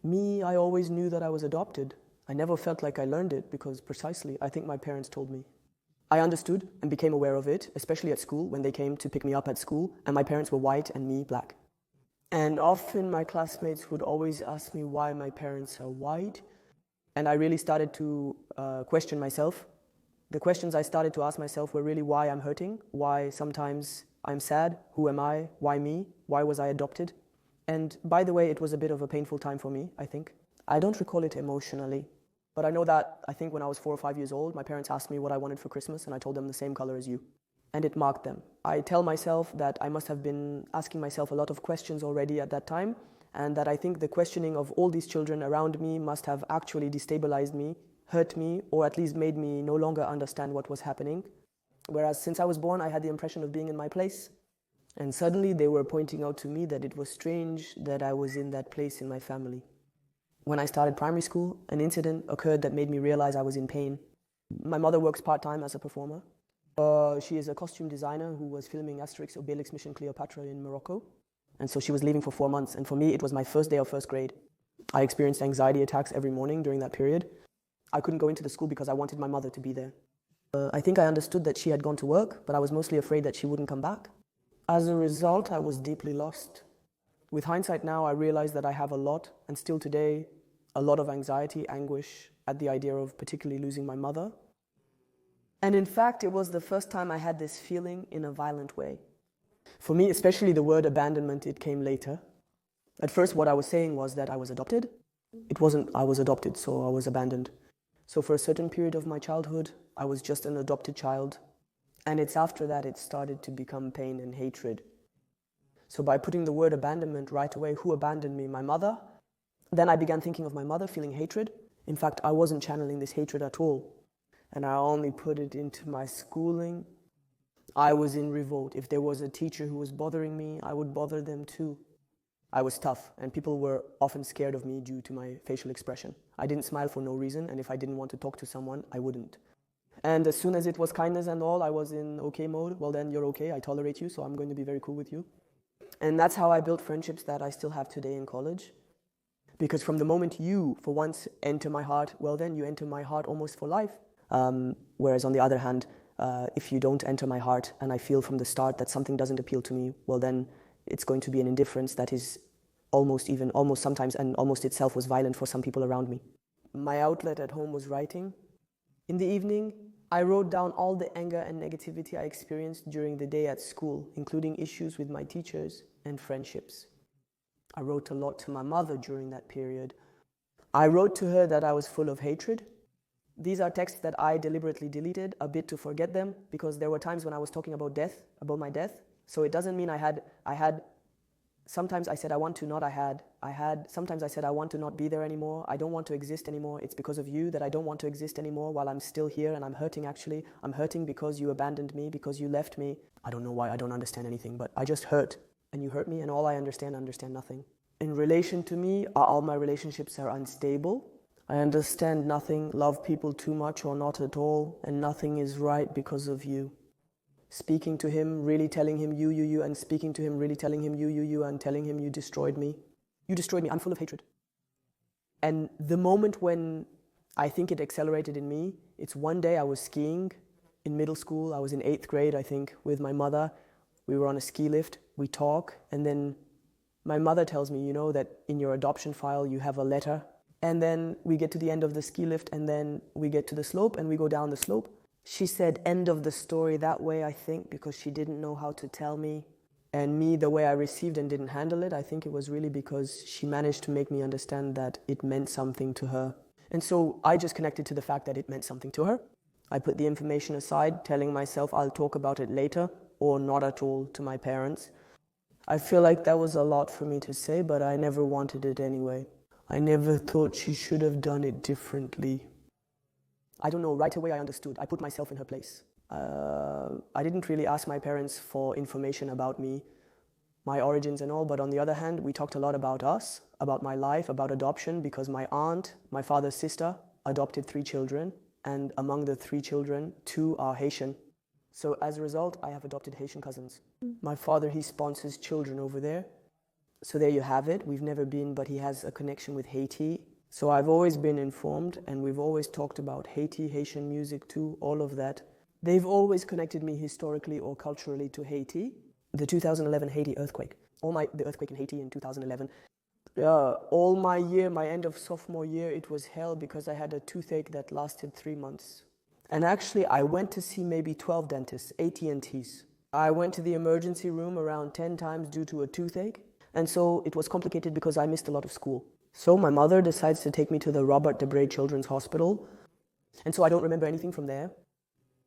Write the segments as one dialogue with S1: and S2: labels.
S1: Me, I always knew that I was adopted. I never felt like I learned it because precisely, I think my parents told me. I understood and became aware of it, especially at school when they came to pick me up at school and my parents were white and me black. And often my classmates would always ask me why my parents are white. And I really started to question myself. The questions I started to ask myself were really why I'm hurting, why sometimes I'm sad, who am I, why me, why was I adopted? And by the way, it was a bit of a painful time for me, I think. I don't recall it emotionally, but I know that I think when I was 4 or 5 years old, my parents asked me what I wanted for Christmas and I told them the same color as you. And it marked them. I tell myself that I must have been asking myself a lot of questions already at that time, and that I think the questioning of all these children around me must have actually destabilized me, hurt me, or at least made me no longer understand what was happening. Whereas since I was born, I had the impression of being in my place. And suddenly they were pointing out to me that it was strange that I was in that place in my family. When I started primary school, an incident occurred that made me realize I was in pain. My mother works part-time as a performer. She is a costume designer who was filming Asterix Obelix Mission Cleopatra in Morocco. And so she was leaving for 4 months. And for me, it was my first day of first grade. I experienced anxiety attacks every morning during that period. I couldn't go into the school because I wanted my mother to be there. I think I understood that she had gone to work, but I was mostly afraid that she wouldn't come back. As a result, I was deeply lost. With hindsight now, I realize that I have a lot, and still today, a lot of anxiety, anguish at the idea of particularly losing my mother. And in fact, it was the first time I had this feeling in a violent way. For me, especially the word abandonment, it came later. At first, what I was saying was that I was adopted. It wasn't I was adopted, so I was abandoned. So for a certain period of my childhood, I was just an adopted child. And it's after that it started to become pain and hatred. So by putting the word abandonment right away, who abandoned me? My mother. Then I began thinking of my mother, feeling hatred. In fact, I wasn't channeling this hatred at all. And I only put it into my schooling. I was in revolt. If there was a teacher who was bothering me, I would bother them too. I was tough, and people were often scared of me due to my facial expression. I didn't smile for no reason, and if I didn't want to talk to someone, I wouldn't. And as soon as it was kindness and all, I was in okay mode. Well, then you're okay, I tolerate you, so I'm going to be very cool with you. And that's how I built friendships that I still have today in college. Because from the moment you, for once, enter my heart, well, then you enter my heart almost for life. Whereas on the other hand, if you don't enter my heart and I feel from the start that something doesn't appeal to me, well, then it's going to be an indifference that is almost sometimes, and almost itself was violent for some people around me. My outlet at home was writing. In the evening, I wrote down all the anger and negativity I experienced during the day at school, including issues with my teachers and friendships. I wrote a lot to my mother during that period. I wrote to her that I was full of hatred. These are texts that I deliberately deleted a bit to forget them, because there were times when I was talking about death, about my death. So it doesn't mean I had. Sometimes I said I want to not, sometimes I said I want to not be there anymore, I don't want to exist anymore, it's because of you that I don't want to exist anymore while I'm still here and I'm hurting actually. I'm hurting because you abandoned me, because you left me. I don't know why, I don't understand anything, but I just hurt. And you hurt me and all I understand nothing. In relation to me, all my relationships are unstable. I understand nothing, love people too much or not at all, and nothing is right because of you. Speaking to him, really telling him you, and speaking to him, really telling him you, and telling him you destroyed me. You destroyed me, I'm full of hatred. And the moment when I think it accelerated in me, it's one day I was skiing in middle school. I was in 8th grade, I think, with my mother. We were on a ski lift, we talk, and then my mother tells me, you know, that in your adoption file you have a letter. And then we get to the end of the ski lift, and then we get to the slope, and we go down the slope. She said end of the story that way, I think, because she didn't know how to tell me. And me, the way I received and didn't handle it, I think it was really because she managed to make me understand that it meant something to her. And so I just connected to the fact that it meant something to her. I put the information aside, telling myself I'll talk about it later, or not at all, to my parents. I feel like that was a lot for me to say, but I never wanted it anyway. I never thought she should have done it differently. I don't know, right away I understood. I put myself in her place. I didn't really ask my parents for information about me, my origins and all, but on the other hand, we talked a lot about us, about my life, about adoption, because my aunt, my father's sister, adopted 3 children, and among the 3 children, 2 are Haitian. So as a result, I have adopted Haitian cousins. My father, he sponsors children over there. So there you have it. We've never been, but he has a connection with Haiti. So I've always been informed, and we've always talked about Haiti, Haitian music too, all of that. They've always connected me historically or culturally to Haiti. The 2011 Haiti earthquake, the earthquake in Haiti in 2011. All my year, my end of sophomore year, it was hell because I had a toothache that lasted 3 months. And actually, I went to see maybe 12 dentists, AT&Ts. I went to the emergency room around 10 times due to a toothache. And so it was complicated because I missed a lot of school. So my mother decides to take me to the Robert Debray Children's Hospital. And so I don't remember anything from there.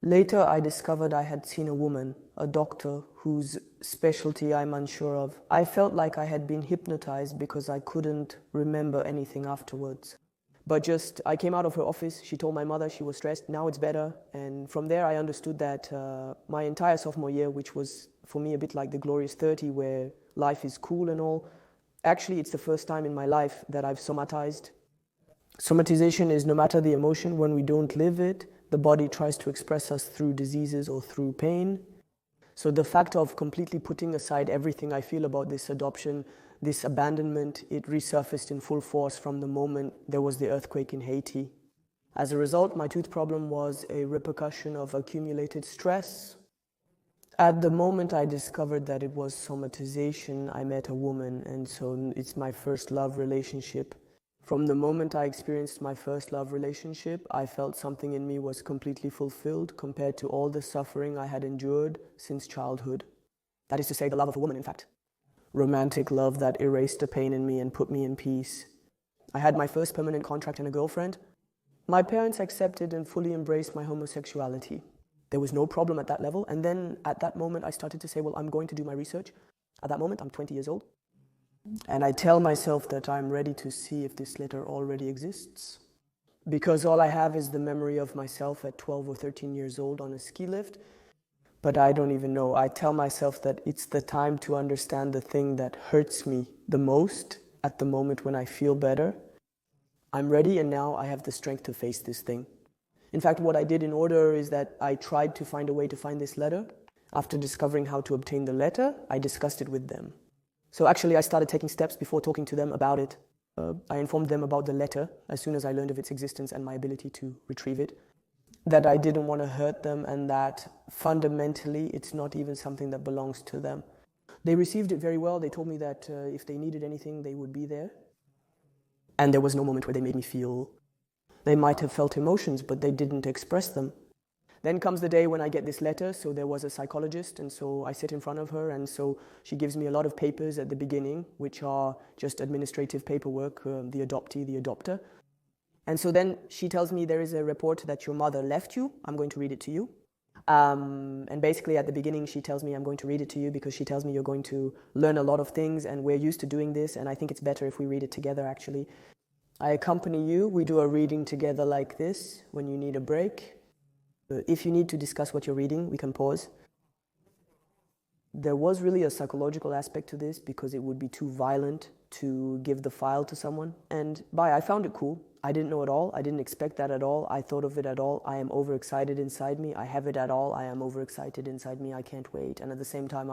S1: Later, I discovered I had seen a woman, a doctor, whose specialty I'm unsure of. I felt like I had been hypnotized because I couldn't remember anything afterwards. But I came out of her office, she told my mother she was stressed, now it's better. And from there I understood that my entire sophomore year, which was for me a bit like the glorious 30, where life is cool and all, actually it's the first time in my life that I've somatized. Somatization is no matter the emotion, when we don't live it, the body tries to express us through diseases or through pain. So the fact of completely putting aside everything I feel about this adoption, this abandonment, it resurfaced in full force from the moment there was the earthquake in Haiti. As a result, my tooth problem was a repercussion of accumulated stress. At the moment I discovered that it was somatization, I met a woman, and so it's my first love relationship. From the moment I experienced my first love relationship, I felt something in me was completely fulfilled compared to all the suffering I had endured since childhood. That is to say, the love of a woman, in fact. Romantic love that erased the pain in me and put me in peace. I had my first permanent contract and a girlfriend. My parents accepted and fully embraced my homosexuality. There was no problem at that level. And then at that moment, I started to say, well, I'm going to do my research. At that moment, I'm 20 years old. And I tell myself that I'm ready to see if this letter already exists. Because all I have is the memory of myself at 12 or 13 years old on a ski lift. But I don't even know. I tell myself that it's the time to understand the thing that hurts me the most at the moment when I feel better. I'm ready, and now I have the strength to face this thing. In fact, what I did in order is that I tried to find a way to find this letter. After discovering how to obtain the letter, I discussed it with them. So actually, I started taking steps before talking to them about it. I informed them about the letter as soon as I learned of its existence and my ability to retrieve it. That I didn't want to hurt them, and that fundamentally it's not even something that belongs to them. They received it very well. They told me that if they needed anything, they would be there. And there was no moment where they made me feel. They might have felt emotions, but they didn't express them. Then comes the day when I get this letter. So there was a psychologist, and so I sit in front of her, and so she gives me a lot of papers at the beginning, which are just administrative paperwork, the adoptee, the adopter. And so then she tells me there is a report that your mother left you. I'm going to read it to you. And basically at the beginning she tells me I'm going to read it to you because she tells me you're going to learn a lot of things, and we're used to doing this, and I think it's better if we read it together actually. I accompany you. We do a reading together like this when you need a break. If you need to discuss what you're reading, we can pause. There was really a psychological aspect to this because it would be too violent to give the file to someone. And I found it cool. I didn't know it all. I didn't expect that at all. I thought of it at all. I am overexcited inside me. I have it at all. I am overexcited inside me. I can't wait. And at the same time,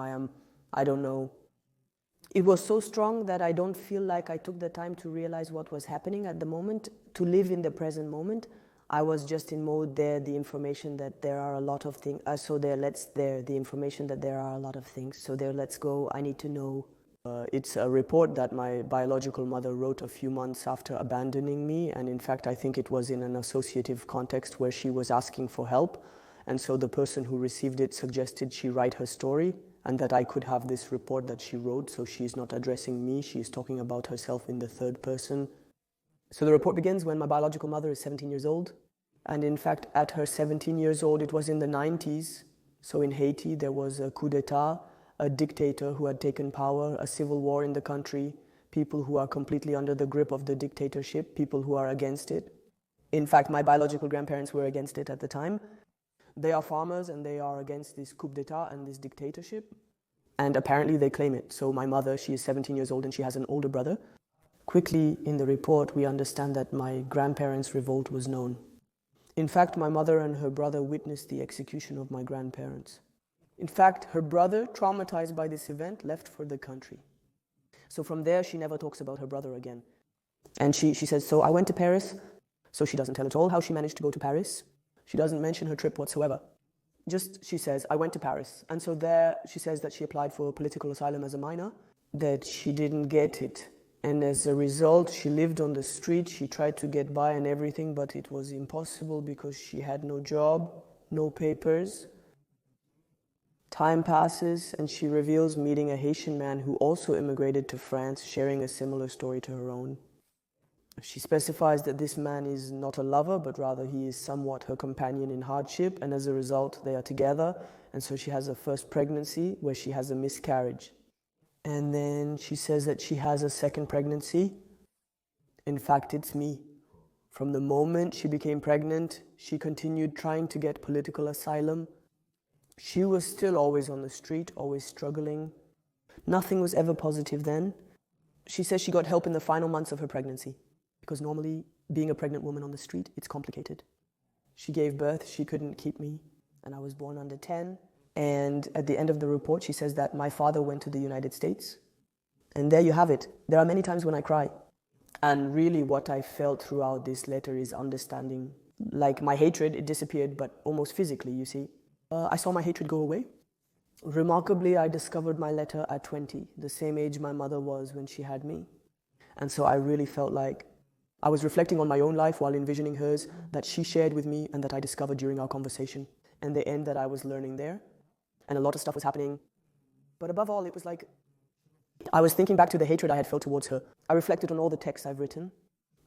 S1: I don't know. It was so strong that I don't feel like I took the time to realize what was happening at the moment, to live in the present moment. I was just in mode there, the information that there are a lot of things. The information that there are a lot of things. So there, let's go. I need to know. It's a report that my biological mother wrote a few months after abandoning me. And in fact, I think it was in an associative context where she was asking for help. And so the person who received it suggested she write her story and that I could have this report that she wrote. So she's not addressing me. She's talking about herself in the third person. So the report begins when my biological mother is 17 years old. And in fact, at her 17 years old, it was in the 90s. So in Haiti, there was a coup d'etat, a dictator who had taken power, a civil war in the country, people who are completely under the grip of the dictatorship, people who are against it. In fact, my biological grandparents were against it at the time. They are farmers and they are against this coup d'etat and this dictatorship. And apparently they claim it. So my mother, she is 17 years old and she has an older brother. Quickly in the report, we understand that my grandparents' revolt was known. In fact, my mother and her brother witnessed the execution of my grandparents. In fact, her brother, traumatized by this event, left for the country. So from there, she never talks about her brother again. And she says, so I went to Paris. So she doesn't tell at all how she managed to go to Paris. She doesn't mention her trip whatsoever. Just, she says, I went to Paris. And so there, she says that she applied for political asylum as a minor, that she didn't get it. And as a result, she lived on the street. She tried to get by and everything, but it was impossible because she had no job, no papers. Time passes, and she reveals meeting a Haitian man who also immigrated to France, sharing a similar story to her own. She specifies that this man is not a lover, but rather he is somewhat her companion in hardship, and as a result, they are together. And so she has a first pregnancy where she has a miscarriage. And then she says that she has a second pregnancy. In fact, it's me. From the moment she became pregnant, she continued trying to get political asylum. She was still always on the street, always struggling. Nothing was ever positive then. She says she got help in the final months of her pregnancy, because normally, being a pregnant woman on the street, it's complicated. She gave birth, she couldn't keep me, and I was born under 10. And at the end of the report, she says that my father went to the United States. And there you have it. There are many times when I cry. And really what I felt throughout this letter is understanding. Like my hatred, it disappeared, but almost physically, you see. I saw my hatred go away. Remarkably, I discovered my letter at 20, the same age my mother was when she had me. And so I really felt like I was reflecting on my own life while envisioning hers that she shared with me and that I discovered during our conversation, and the end that I was learning there. And a lot of stuff was happening. But above all, it was like I was thinking back to the hatred I had felt towards her. I reflected on all the texts I've written.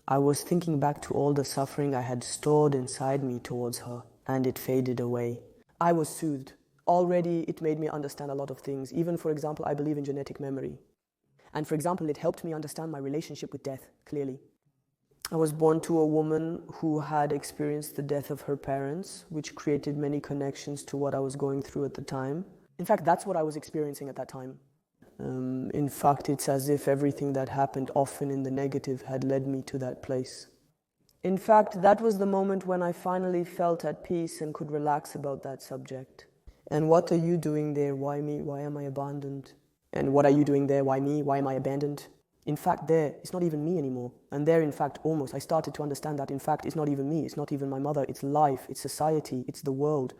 S1: I was thinking back to all the suffering I had stored inside me towards her, and it faded away. I was soothed. Already, it made me understand a lot of things. Even, for example, I believe in genetic memory. And for example, it helped me understand my relationship with death, clearly. I was born to a woman who had experienced the death of her parents, which created many connections to what I was going through at the time. In fact, that's what I was experiencing at that time. In fact, it's as if everything that happened, often in the negative, had led me to that place. In fact, that was the moment when I finally felt at peace and could relax about that subject. And what are you doing there? Why me? Why am I abandoned? And what are you doing there? Why me? Why am I abandoned? In fact, there, it's not even me anymore. And there, in fact, almost, I started to understand that, in fact, it's not even me, it's not even my mother, it's life, it's society, it's the world.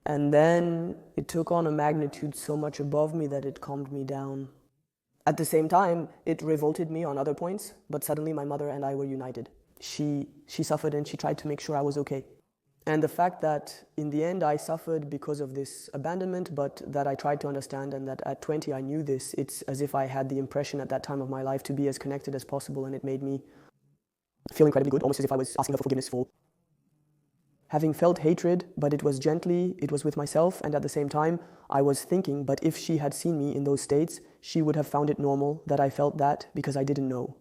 S1: And then it took on a magnitude so much above me that it calmed me down. At the same time, it revolted me on other points, but suddenly my mother and I were united. She suffered and she tried to make sure I was okay. And the fact that in the end I suffered because of this abandonment, but that I tried to understand, and that at 20 I knew this, it's as if I had the impression at that time of my life to be as connected as possible, and it made me feel incredibly good, almost as if I was asking her for forgiveness for having felt hatred, but it was gently, it was with myself, and at the same time I was thinking, but if she had seen me in those states, she would have found it normal that I felt that because I didn't know.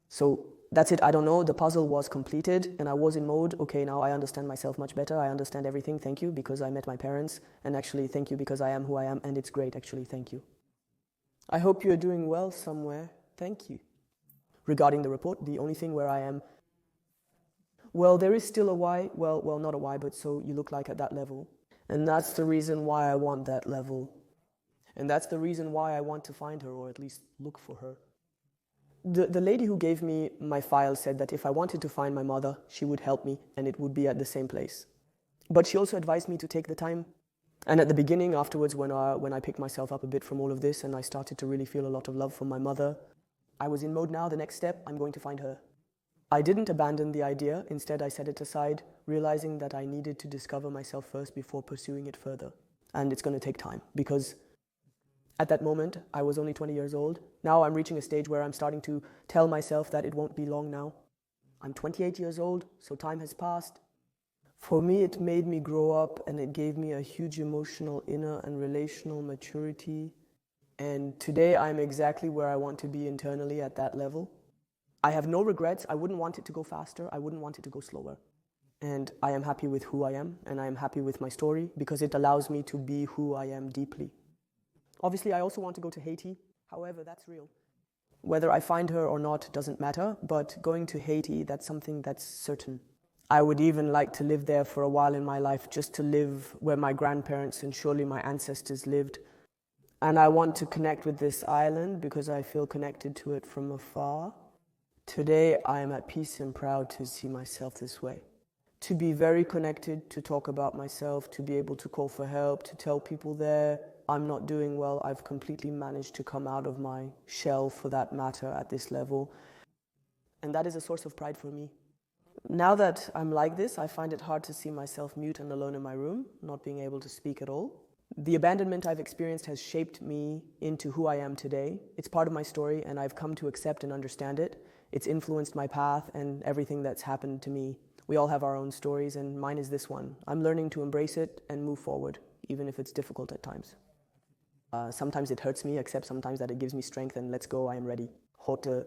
S1: So that's it, I don't know, the puzzle was completed and I was in mode, okay, now I understand myself much better, I understand everything, thank you, because I met my parents, and actually thank you because I am who I am, and it's great, actually, thank you. I hope you're doing well somewhere, thank you. Regarding the report, the only thing where I am, well, there is still a why, well, not a why, but so you look like at that level. And that's the reason why I want that level. And that's the reason why I want to find her, or at least look for her. The lady who gave me my file said that if I wanted to find my mother, she would help me, and it would be at the same place. But she also advised me to take the time. And at the beginning, afterwards, when I picked myself up a bit from all of this, and I started to really feel a lot of love for my mother, I was in mode now, the next step, I'm going to find her. I didn't abandon the idea, instead I set it aside, realizing that I needed to discover myself first before pursuing it further. And it's going to take time, because at that moment, I was only 20 years old. Now I'm reaching a stage where I'm starting to tell myself that it won't be long now. I'm 28 years old, so time has passed. For me, it made me grow up, and it gave me a huge emotional, inner, and relational maturity. And today, I'm exactly where I want to be internally at that level. I have no regrets. I wouldn't want it to go faster. I wouldn't want it to go slower. And I am happy with who I am, and I am happy with my story, because it allows me to be who I am deeply. Obviously, I also want to go to Haiti. However, that's real. Whether I find her or not doesn't matter, but going to Haiti, that's something that's certain. I would even like to live there for a while in my life, just to live where my grandparents and surely my ancestors lived. And I want to connect with this island because I feel connected to it from afar. Today, I am at peace and proud to see myself this way. To be very connected, to talk about myself, to be able to call for help, to tell people there, I'm not doing well. I've completely managed to come out of my shell, for that matter, at this level. And that is a source of pride for me. Now that I'm like this, I find it hard to see myself mute and alone in my room, not being able to speak at all. The abandonment I've experienced has shaped me into who I am today. It's part of my story, and I've come to accept and understand it. It's influenced my path and everything that's happened to me. We all have our own stories, and mine is this one. I'm learning to embrace it and move forward, even if it's difficult at times. Sometimes it hurts me, except sometimes that it gives me strength and let's go, I am ready. Heute